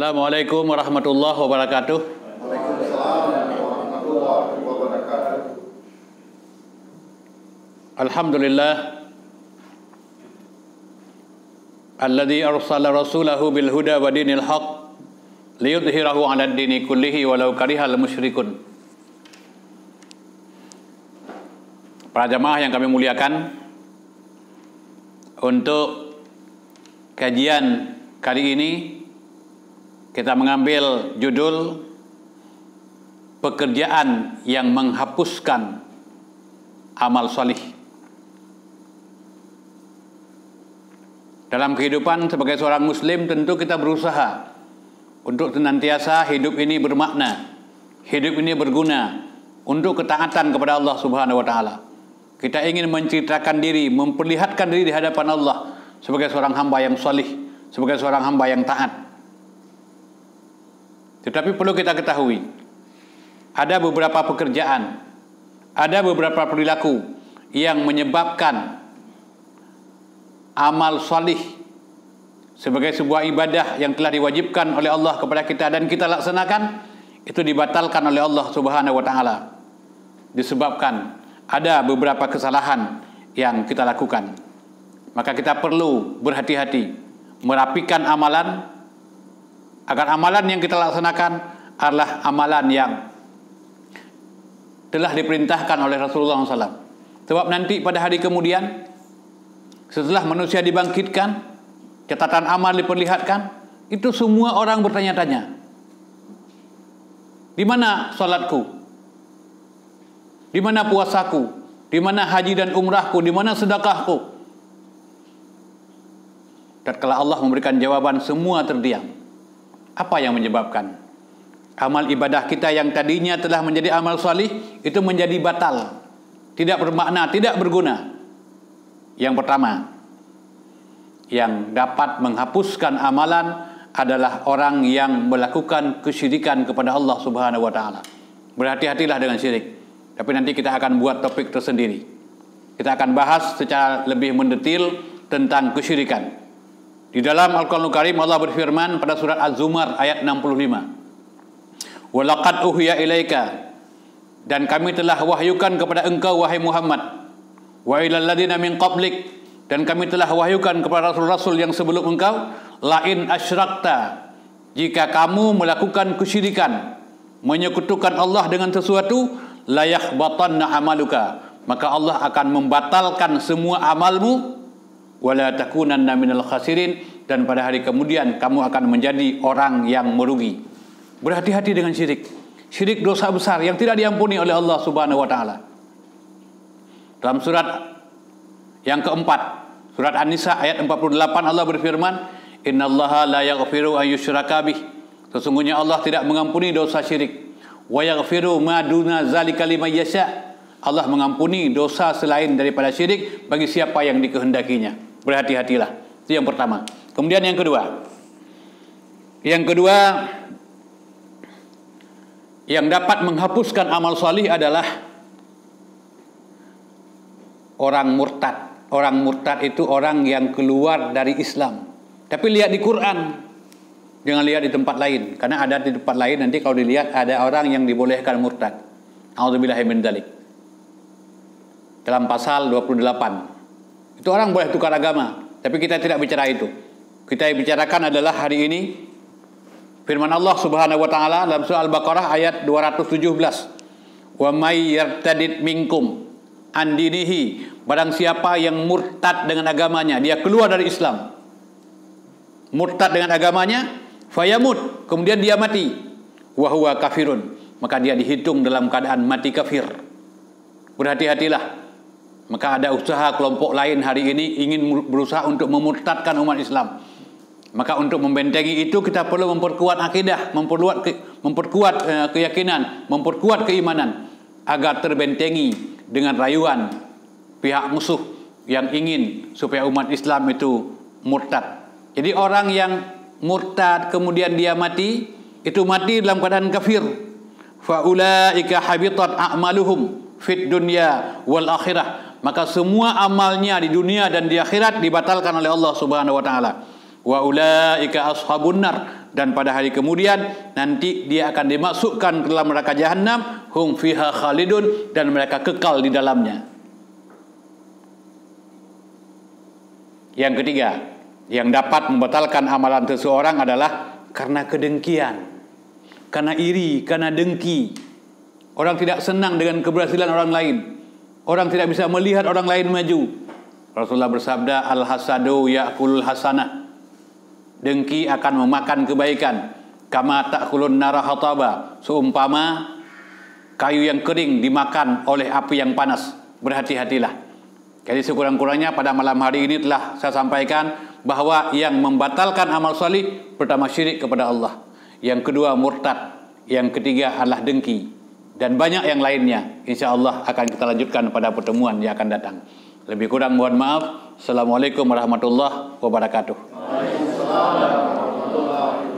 Assalamualaikum warahmatullahi wabarakatuh. Waalaikumsalam warahmatullahi wabarakatuh. Alhamdulillah alladzi arsala rasulahu bil huda wa dinil haq liyudhhirahu 'alad dini kullihi walau karihal musyrikun. Para jamaah yang kami muliakan, untuk kajian kali ini kita mengambil judul pekerjaan yang menghapuskan amal salih. Dalam kehidupan sebagai seorang muslim, tentu kita berusaha untuk senantiasa hidup ini bermakna, hidup ini berguna untuk ketaatan kepada Allah Subhanahu wa taala. Kita ingin menceritakan diri, memperlihatkan diri di hadapan Allah sebagai seorang hamba yang salih, sebagai seorang hamba yang taat. Tetapi perlu kita ketahui, ada beberapa pekerjaan, ada beberapa perilaku yang menyebabkan amal salih sebagai sebuah ibadah yang telah diwajibkan oleh Allah kepada kita dan kita laksanakan, itu dibatalkan oleh Allah Subhanahu wa taala. Disebabkan ada beberapa kesalahan yang kita lakukan. Maka kita perlu berhati-hati, merapikan amalan, agar amalan yang kita laksanakan adalah amalan yang telah diperintahkan oleh Rasulullah SAW. Sebab nanti pada hari kemudian, setelah manusia dibangkitkan, catatan amal diperlihatkan, itu semua orang bertanya-tanya, di mana salatku? Di mana puasaku? Di mana haji dan umrahku? Di mana sedekahku? Tatkala Allah memberikan jawaban, semua terdiam. Apa yang menyebabkan amal ibadah kita yang tadinya telah menjadi amal salih itu menjadi batal, tidak bermakna, tidak berguna? Yang pertama, yang dapat menghapuskan amalan adalah orang yang melakukan kesyirikan kepada Allah Subhanahu wa taala. Berhati-hatilah dengan syirik. Tapi nanti kita akan buat topik tersendiri. Kita akan bahas secara lebih mendetil tentang kesyirikan. Di dalam Al-Quranul Karim Allah berfirman pada surat Az-Zumar ayat 65. Wa laqad uhiya ilaika, dan kami telah wahyukan kepada engkau wahai Muhammad, wa ilal ladzina min qablik, dan kami telah wahyukan kepada rasul-rasul yang sebelum engkau, la in asyrakta, jika kamu melakukan kesyirikan, menyekutukan Allah dengan sesuatu, la yahbatanna amaluka, maka Allah akan membatalkan semua amalmu, wala takunanna minal khasirin, dan pada hari kemudian kamu akan menjadi orang yang merugi. Berhati-hati dengan syirik. Syirik dosa besar yang tidak diampuni oleh Allah Subhanahu wa taala. Dalam surat yang keempat, surat An-Nisa ayat 48, Allah berfirman, innallaha la yaghfiru an yushraka bih, sesungguhnya Allah tidak mengampuni dosa syirik, wa yaghfiru ma duna zalika liman yasha, Allah mengampuni dosa selain daripada syirik bagi siapa yang dikehendakinya. Berhati-hatilah. Itu yang pertama. Kemudian yang kedua. Yang kedua, yang dapat menghapuskan amal salih adalah orang murtad. Orang murtad itu orang yang keluar dari Islam. Tapi lihat di Quran, jangan lihat di tempat lain. Karena ada di tempat lain nanti kalau dilihat ada orang yang dibolehkan murtad. A'udzubillahi min dzalik. Dalam pasal 28. Itu orang boleh tukar agama, tapi kita tidak bicara itu. Kita bicarakan adalah hari ini firman Allah Subhanahu wa taala dalam surah Al-Baqarah ayat 217. Wa may yartadid minkum an dinihi, barang siapa yang murtad dengan agamanya, dia keluar dari Islam, murtad dengan agamanya, fayamut, kemudian dia mati, wa huwa kafirun, maka dia dihitung dalam keadaan mati kafir. Berhati-hatilah. Maka ada usaha kelompok lain hari ini ingin berusaha untuk memurtadkan umat Islam. Maka untuk membentengi itu kita perlu memperkuat akidah, memperkuat keyakinan, memperkuat keimanan agar terbentengi dengan rayuan pihak musuh yang ingin supaya umat Islam itu murtad. Jadi orang yang murtad kemudian dia mati, itu mati dalam keadaan kafir. Fa ulaika habitat a'maluhum fid dunya wal akhirah, maka semua amalnya di dunia dan di akhirat dibatalkan oleh Allah Subhanahu wa taala. Wa ulaika ashabun nar, dan pada hari kemudian nanti dia akan dimasukkan ke dalam neraka jahanam, hum fiha khalidun, dan mereka kekal di dalamnya. Yang ketiga, yang dapat membatalkan amalan seseorang adalah karena kedengkian, karena iri, karena dengki. Orang tidak senang dengan keberhasilan orang lain. Orang tidak bisa melihat orang lain maju. Rasulullah bersabda, al-hasadu ya'kulul hasanah. Dengki akan memakan kebaikan. Kama ta'kulun nara hataba. Seumpama kayu yang kering dimakan oleh api yang panas. Berhati-hatilah. Jadi sekurang-kurangnya pada malam hari ini telah saya sampaikan bahwa yang membatalkan amal salih, pertama syirik kepada Allah, yang kedua murtad, yang ketiga adalah dengki, dan banyak yang lainnya. Insya Allah akan kita lanjutkan pada pertemuan yang akan datang. Lebih kurang mohon maaf. Assalamualaikum warahmatullahi wabarakatuh. Waalaikumsalam warahmatullahi wabarakatuh.